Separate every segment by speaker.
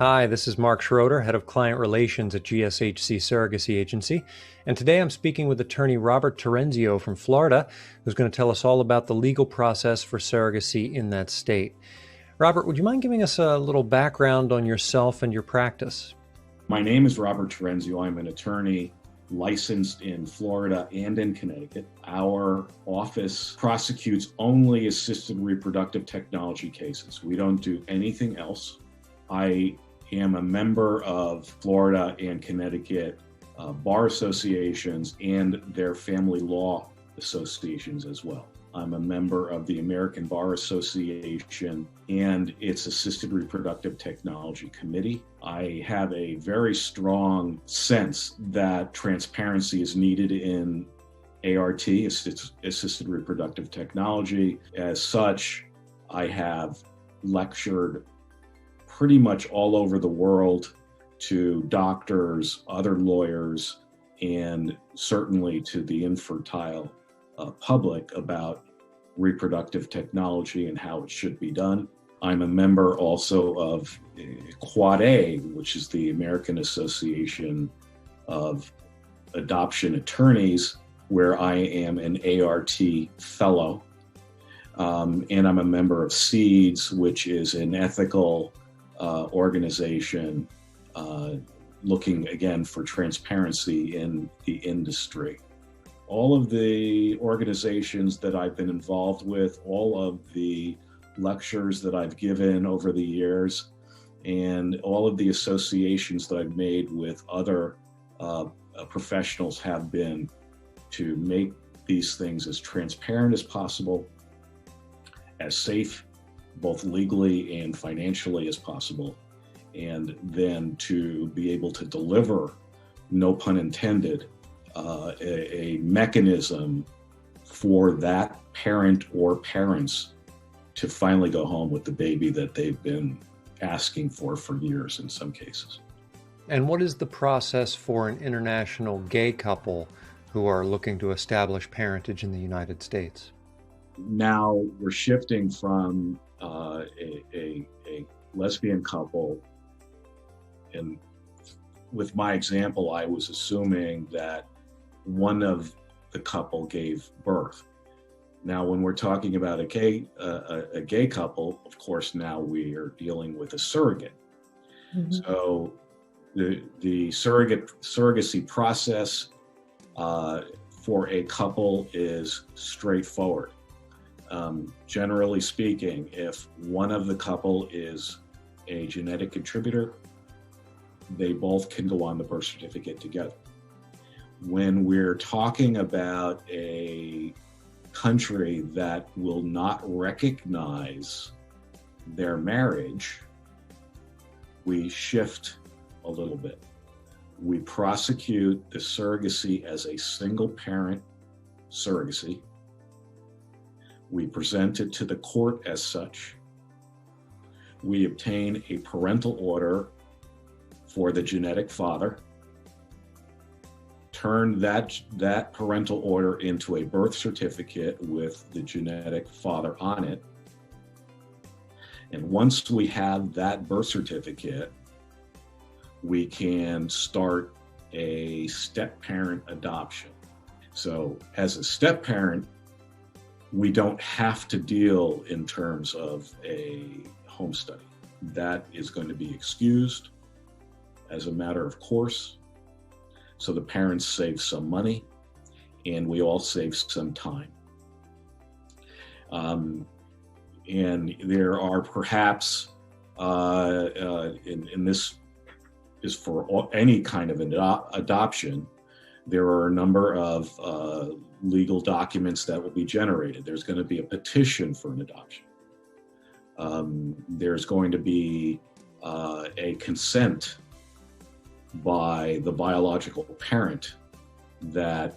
Speaker 1: Hi, this is Mark Schroeder, Head of Client Relations at GSHC Surrogacy Agency, and today I'm speaking with attorney Robert Terenzio from Florida, who's going to tell us all about the legal process for surrogacy in that state. Robert, would you mind giving us a little background on yourself and your practice?
Speaker 2: My name is Robert Terenzio. I'm an attorney licensed in Florida and in Connecticut. Our office prosecutes only assisted reproductive technology cases. We don't do anything else. I am a member of Florida and Connecticut bar associations and their family law associations as well. I'm a member of the American Bar Association and its Assisted Reproductive Technology Committee. I have a very strong sense that transparency is needed in ART, Assisted Reproductive Technology. As such, I have lectured pretty much all over the world to doctors, other lawyers, and certainly to the infertile public about reproductive technology and how it should be done. I'm a member also of Quad A, which is the American Association of Adoption Attorneys, where I am an ART fellow. And I'm a member of SEEDS, which is an ethical organization looking again for transparency in the industry. All of the organizations that I've been involved with, all of the lectures that I've given over the years, and all of the associations that I've made with other professionals have been to make these things as transparent as possible, as safe, both legally and financially as possible, and then to be able to deliver, no pun intended, a mechanism for that parent or parents to finally go home with the baby that they've been asking for years in some cases.
Speaker 1: And what is the process for an international gay couple who are looking to establish parentage in the United States?
Speaker 2: Now we're shifting from a lesbian couple, and with my example, I was assuming that one of the couple gave birth. Now, when we're talking about a gay couple, of course, now we are dealing with a surrogate. Mm-hmm. So the surrogacy process for a couple is straightforward. Generally speaking, if one of the couple is a genetic contributor, they both can go on the birth certificate together. When we're talking about a country that will not recognize their marriage, we shift a little bit. We prosecute the surrogacy as a single parent surrogacy. We present it to the court as such. We obtain a parental order for the genetic father, turn that parental order into a birth certificate with the genetic father on it. And once we have that birth certificate, we can start a step-parent adoption. So as a step-parent, we don't have to deal in terms of a home study. That is going to be excused as a matter of course. So the parents save some money and we all save some time. And there are perhaps, and this is for any kind of adoption, there are a number of legal documents that will be generated. There's going to be a petition for an adoption. There's going to be a consent by the biological parent that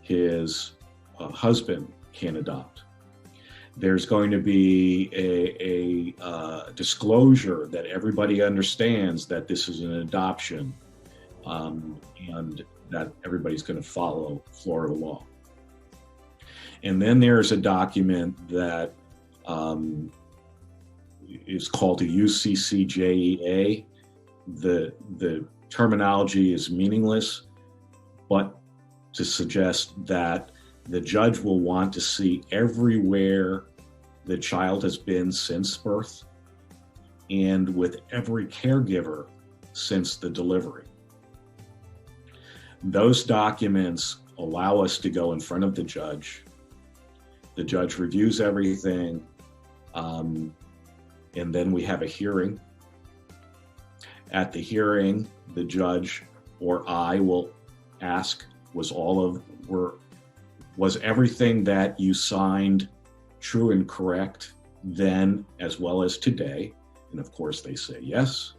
Speaker 2: his husband can adopt. There's going to be a disclosure that everybody understands that this is an adoption, and that everybody's going to follow Florida law. And then there's a document that is called a UCCJEA. the terminology is meaningless, but to suggest that the judge will want to see everywhere the child has been since birth and with every caregiver since the delivery. Those documents allow us to go in front of the judge. The judge reviews everything, and then we have a hearing. At the hearing, the judge or I will ask, was everything that you signed true and correct then as well as today? And of course they say yes.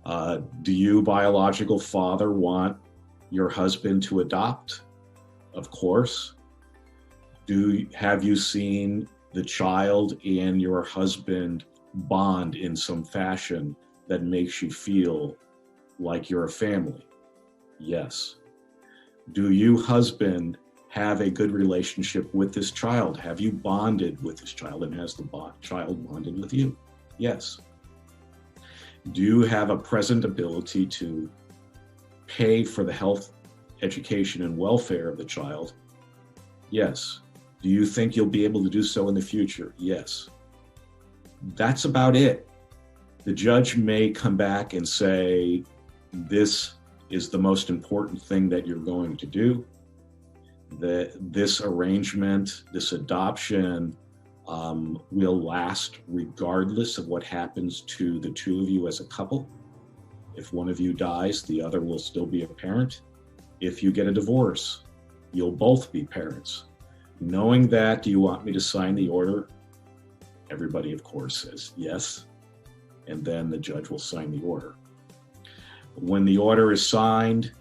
Speaker 2: Do you, biological father, want your husband to adopt? Of course. Have you seen the child and your husband bond in some fashion that makes you feel like you're a family? Yes. Do you, husband, have a good relationship with this child? Have you bonded with this child, and has the child bonded with you? Yes. Do you have a present ability to pay for the health, education, and welfare of the child? Yes. Do you think you'll be able to do so in the future? Yes. That's about it. The judge may come back and say, this is the most important thing that you're going to do. This arrangement, this adoption, will last regardless of what happens to the two of you as a couple. If one of you dies, the other will still be a parent. If you get a divorce, you'll both be parents. Knowing that, do you want me to sign the order? Everybody, of course, says yes. And then the judge will sign the order. When the order is signed,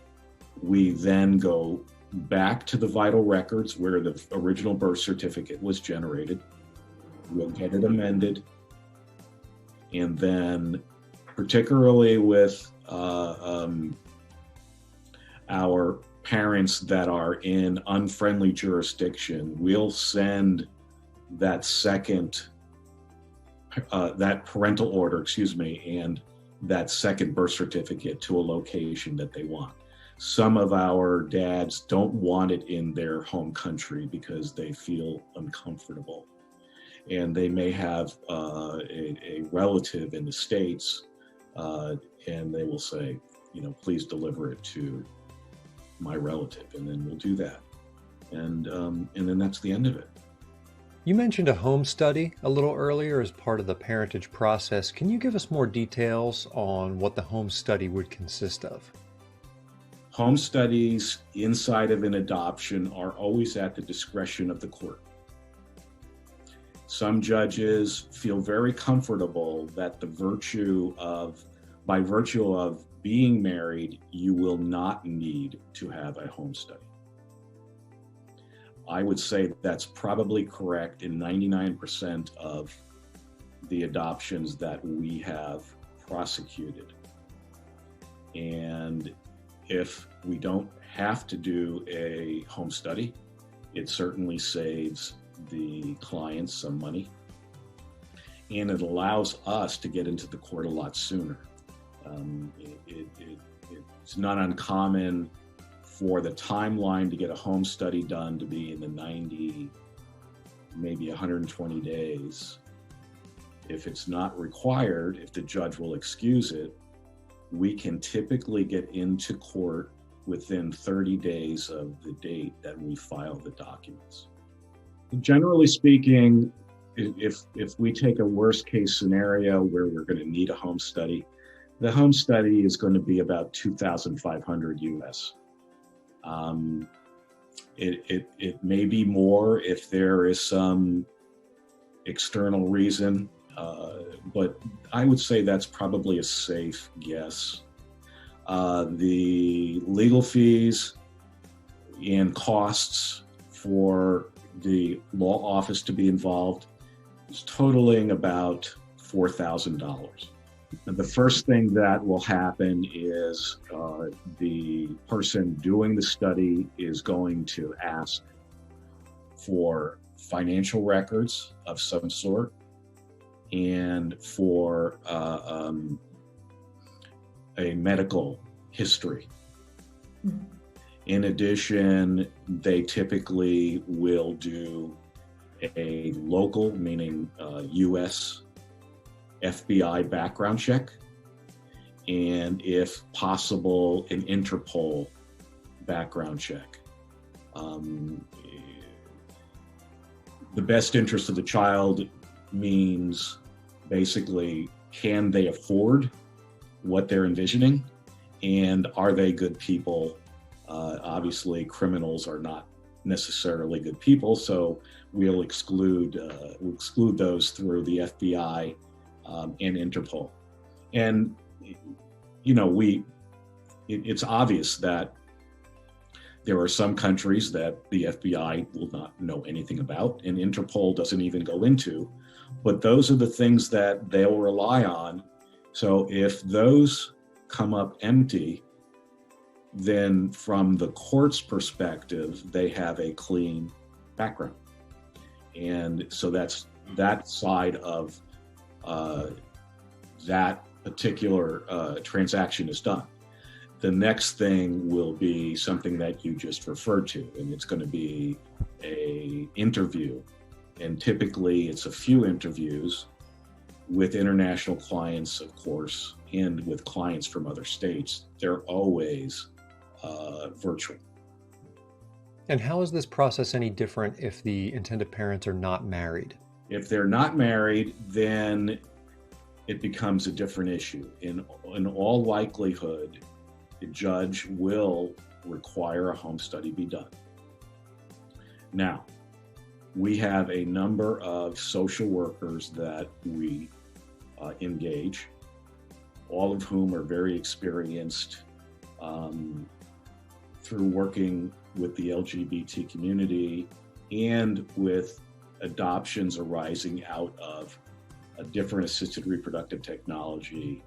Speaker 2: we then go back to the vital records where the original birth certificate was generated. We'll get it amended. And then, particularly with our parents that are in unfriendly jurisdiction, we'll send that that parental order, and that second birth certificate to a location that they want. Some of our dads don't want it in their home country because they feel uncomfortable. And they may have a relative in the States, and they will say, please deliver it to my relative, and then we'll do that. And then that's the end of it.
Speaker 1: You mentioned a home study a little earlier as part of the parentage process. Can you give us more details on what the home study would consist of?
Speaker 2: Home studies inside of an adoption are always at the discretion of the court. Some judges feel very comfortable that by virtue of being married, you will not need to have a home study. I would say that's probably correct in 99% of the adoptions that we have prosecuted. And if we don't have to do a home study, it certainly saves the clients some money. And it allows us to get into the court a lot sooner. It's not uncommon for the timeline to get a home study done to be in the 90, maybe 120 days. If it's not required, if the judge will excuse it, we can typically get into court within 30 days of the date that we file the documents. Generally speaking, if we take a worst case scenario where we're going to need a home study, the home study is going to be about $2,500 US. It may be more if there is some external reason, but I would say that's probably a safe guess. The legal fees and costs for the law office to be involved is totaling about $4,000. The first thing that will happen is the person doing the study is going to ask for financial records of some sort and for a medical history. In addition, they typically will do a local, meaning US FBI background check, and if possible, an Interpol background check. The best interest of the child means basically, can they afford what they're envisioning, and are they good people? Obviously, criminals are not necessarily good people, so we'll exclude those through the FBI and Interpol. And it's obvious that there are some countries that the FBI will not know anything about, and Interpol doesn't even go into, but those are the things that they'll rely on. So if those come up empty, then from the court's perspective, they have a clean background. And so that's that side of that particular transaction is done. The next thing will be something that you just referred to, and it's going to be an interview. And typically it's a few interviews with international clients, of course, and with clients from other states. They're always virtual.
Speaker 1: And how is this process any different if the intended parents are not married?
Speaker 2: If they're not married, then it becomes a different issue. In all likelihood, the judge will require a home study be done. Now, we have a number of social workers that we engage, all of whom are very experienced through working with the LGBT community and with adoptions arising out of a different assisted reproductive technology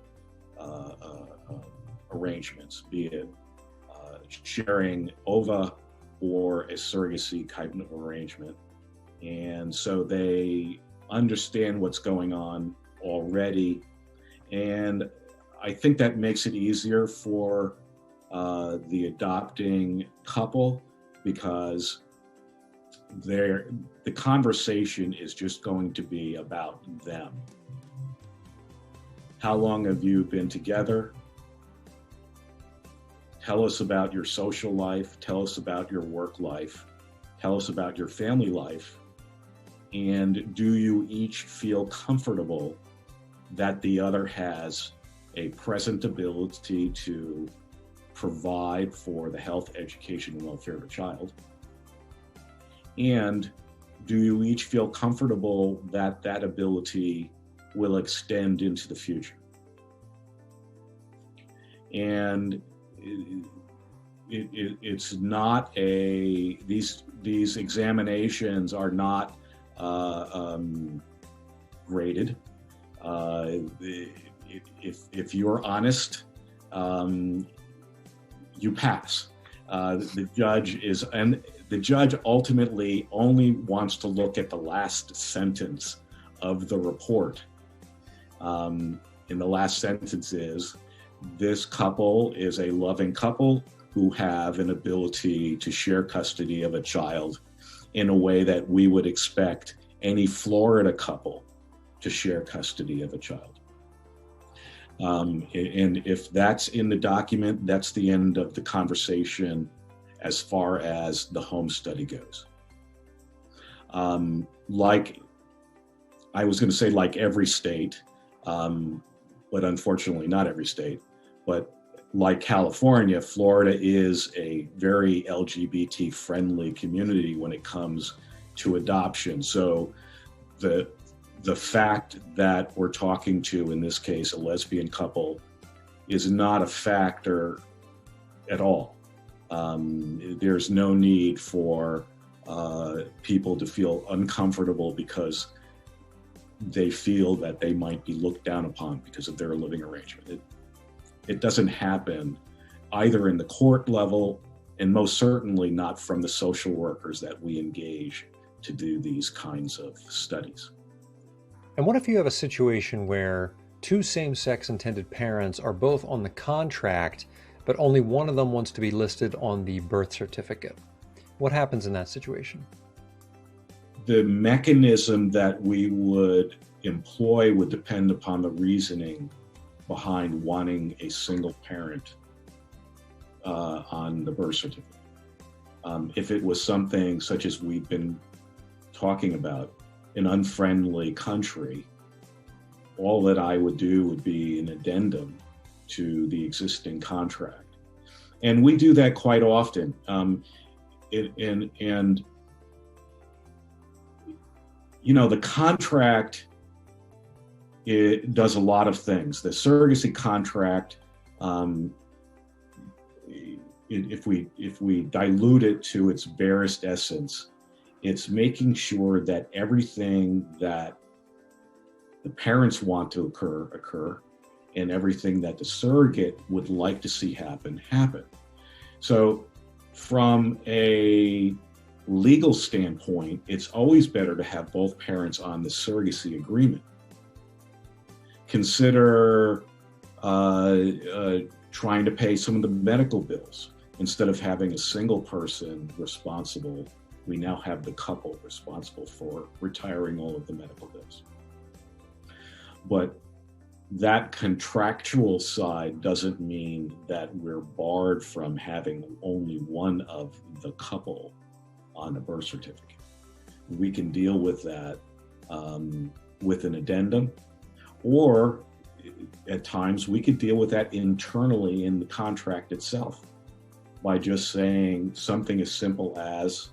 Speaker 2: arrangements, be it sharing OVA or a surrogacy kind of arrangement. And so they understand what's going on already. And I think that makes it easier for the adopting couple, because the conversation is just going to be about them. How long have you been together? Tell us about your social life. Tell us about your work life. Tell us about your family life. And do you each feel comfortable that the other has a present ability to provide for the health, education, and welfare of a child? And do you each feel comfortable that that ability will extend into the future? And it's not these examinations are not graded. If you're honest, you pass. The judge ultimately only wants to look at the last sentence of the report. And the last sentence is, this couple is a loving couple who have an ability to share custody of a child in a way that we would expect any Florida couple to share custody of a child. And if that's in the document, that's the end of the conversation as far as the home study goes. Like every state, but unfortunately not every state, but like California, Florida is a very LGBT friendly community when it comes to adoption. So the fact that we're talking to, in this case, a lesbian couple, is not a factor at all. There's no need for people to feel uncomfortable because they feel that they might be looked down upon because of their living arrangement. It doesn't happen either in the court level, and most certainly not from the social workers that we engage to do these kinds of studies.
Speaker 1: And what if you have a situation where two same-sex intended parents are both on the contract, but only one of them wants to be listed on the birth certificate. What happens in that situation?
Speaker 2: The mechanism that we would employ would depend upon the reasoning behind wanting a single parent on the birth certificate. If it was something such as we've been talking about, an unfriendly country, all that I would do would be an addendum to the existing contract. And we do that quite often. The contract, it does a lot of things. The surrogacy contract, if we dilute it to its barest essence, it's making sure that everything that the parents want to occur, and everything that the surrogate would like to see happen. So from a legal standpoint, it's always better to have both parents on the surrogacy agreement. Consider trying to pay some of the medical bills. Instead of having a single person responsible, we now have the couple responsible for retiring all of the medical bills. But that contractual side doesn't mean that we're barred from having only one of the couple on a birth certificate. We can deal with that with an addendum, or at times we could deal with that internally in the contract itself by just saying something as simple as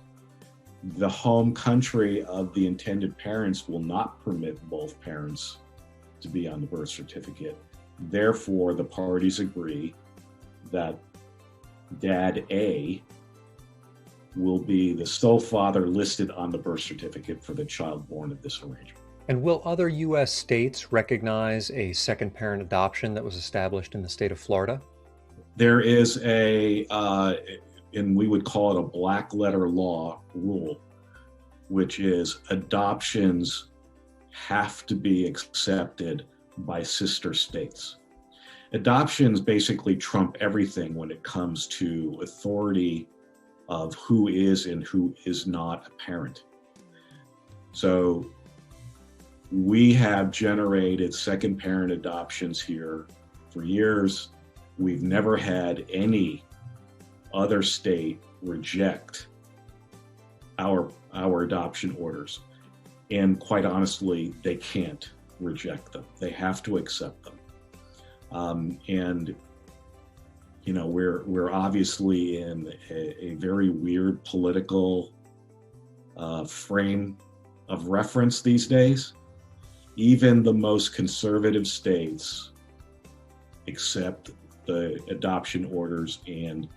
Speaker 2: the home country of the intended parents will not permit both parents to be on the birth certificate. Therefore, the parties agree that Dad A will be the sole father listed on the birth certificate for the child born of this arrangement.
Speaker 1: And will other U.S. states recognize a second parent adoption that was established in the state of Florida?
Speaker 2: There is and we would call it a black letter law rule, which is adoptions have to be accepted by sister states. Adoptions basically trump everything when it comes to authority of who is and who is not a parent. So we have generated second parent adoptions here for years. We've never had any other state reject our adoption orders. And quite honestly, they can't reject them. They have to accept them. We're obviously in a very weird political frame of reference these days. Even the most conservative states accept the adoption orders and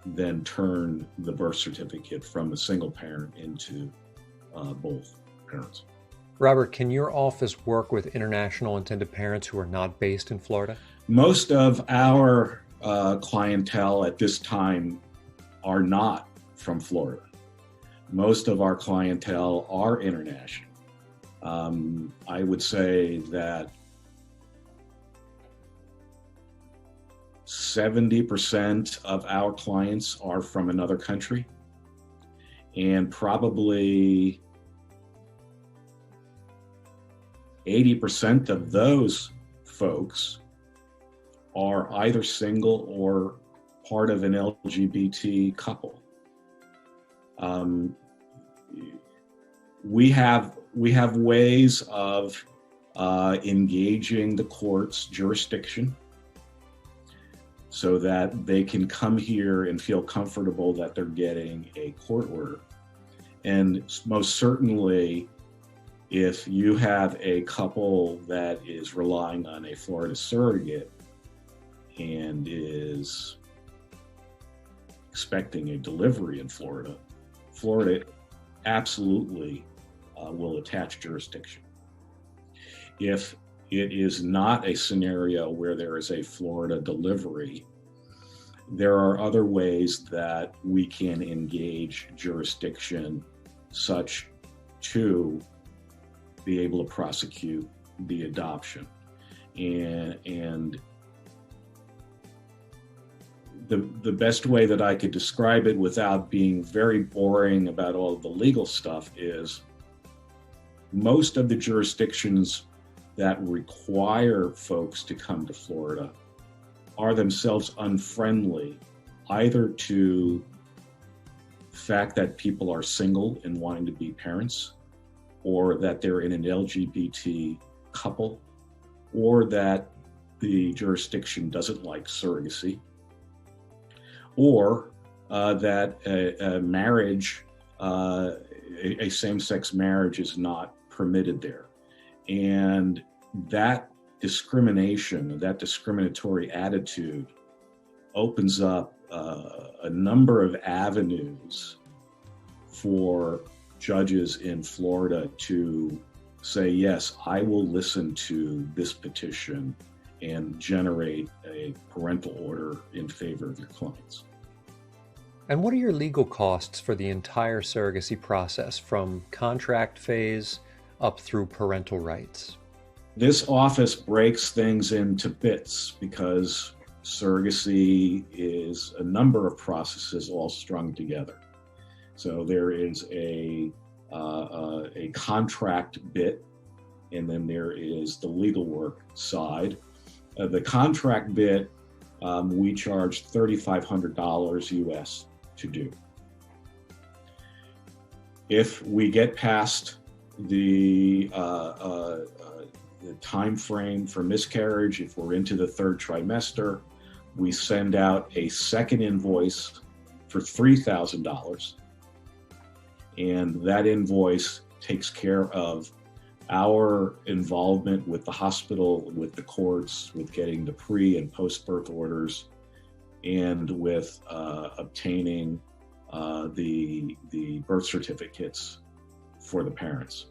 Speaker 2: then turn the birth certificate from a single parent into both parents.
Speaker 1: Robert, can your office work with international intended parents who are not based in Florida?
Speaker 2: Most of our clientele at this time are not from Florida. Most of our clientele are international. I would say that 70% of our clients are from another country, and probably 80% of those folks are either single or part of an LGBT couple. We have ways of engaging the court's jurisdiction so that they can come here and feel comfortable that they're getting a court order. And most certainly, if you have a couple that is relying on a Florida surrogate and is expecting a delivery in Florida, Florida absolutely will attach jurisdiction. If it is not a scenario where there is a Florida delivery, there are other ways that we can engage jurisdiction such to be able to prosecute the adoption. And the best way that I could describe it without being very boring about all of the legal stuff is most of the jurisdictions that require folks to come to Florida are themselves unfriendly either to the fact that people are single and wanting to be parents, or that they're in an LGBT couple, or that the jurisdiction doesn't like surrogacy, or that a marriage, a same-sex marriage is not permitted there. And that discrimination, that discriminatory attitude opens up a number of avenues for judges in Florida to say, yes, I will listen to this petition and generate a parental order in favor of your clients.
Speaker 1: And what are your legal costs for the entire surrogacy process, from contract phase up through parental rights?
Speaker 2: This office breaks things into bits because surrogacy is a number of processes all strung together. So there is a contract bit, and then there is the legal work side. The contract bit, we charge $3,500 US to do. If we get past the time frame for miscarriage, if we're into the third trimester, we send out a second invoice for $3,000, and that invoice takes care of our involvement with the hospital, with the courts, with getting the pre- and post-birth orders, and with obtaining the birth certificates for the parents.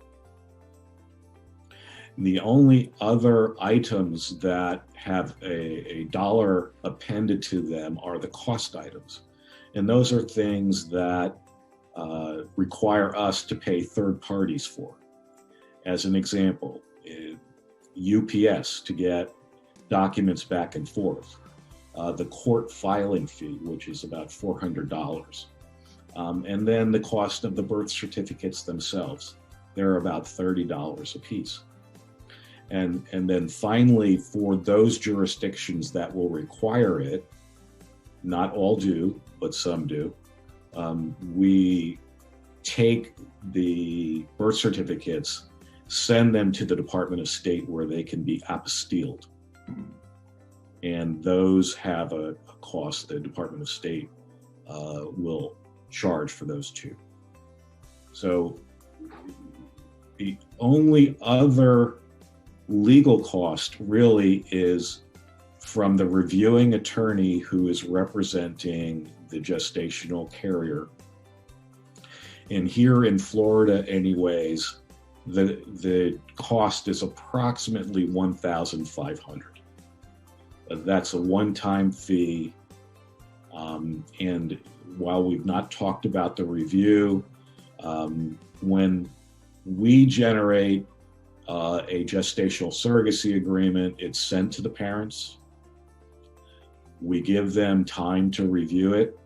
Speaker 2: The only other items that have a dollar appended to them are the cost items. And those are things that require us to pay third parties for. As an example, UPS to get documents back and forth, the court filing fee, which is about $400, and then the cost of the birth certificates themselves. They're about $30 a piece. And then finally, for those jurisdictions that will require it, not all do, but some do, we take the birth certificates, send them to the Department of State where they can be apostilled. And those have a cost the Department of State will charge for those too. So the only other legal cost really is from the reviewing attorney who is representing the gestational carrier. And here in Florida anyways, the cost is approximately $1,500. That's a one-time fee. And while we've not talked about the review, when we generate a gestational surrogacy agreement, it's sent to the parents. We give them time to review it.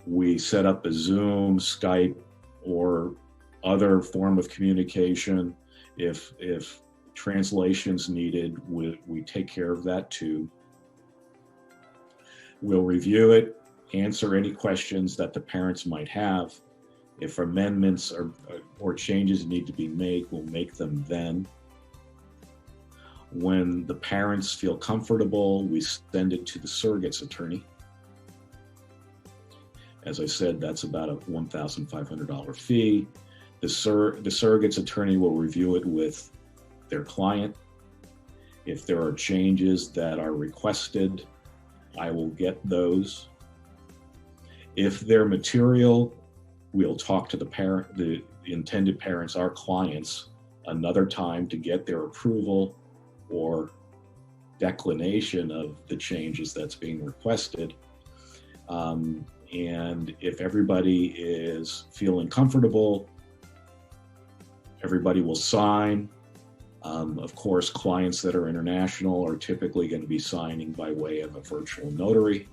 Speaker 2: We set up a Zoom, Skype, or other form of communication. If translation's needed, we take care of that too. We'll review it, answer any questions that the parents might have. If amendments or changes need to be made, we'll make them then. When the parents feel comfortable, we send it to the surrogate's attorney. As I said, that's about a $1,500 fee. The surrogate's attorney will review it with their client. If there are changes that are requested, I will get those. If they're material, we'll talk to the intended parents, our clients, another time to get their approval or declination of the changes that's being requested. And if everybody is feeling comfortable, everybody will sign, Of course, clients that are international are typically going to be signing by way of a virtual notary.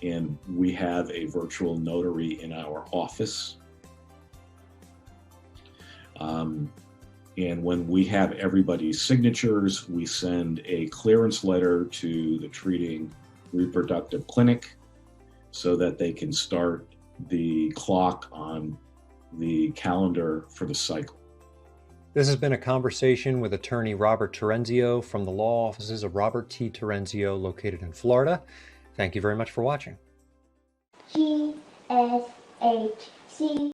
Speaker 2: And we have a virtual notary in our office. And when we have everybody's signatures, we send a clearance letter to the treating reproductive clinic so that they can start the clock on the calendar for the cycle.
Speaker 1: This has been a conversation with attorney Robert Terenzio from the law offices of Robert T. Terenzio, located in Florida. Thank you very much for watching.
Speaker 3: GSHC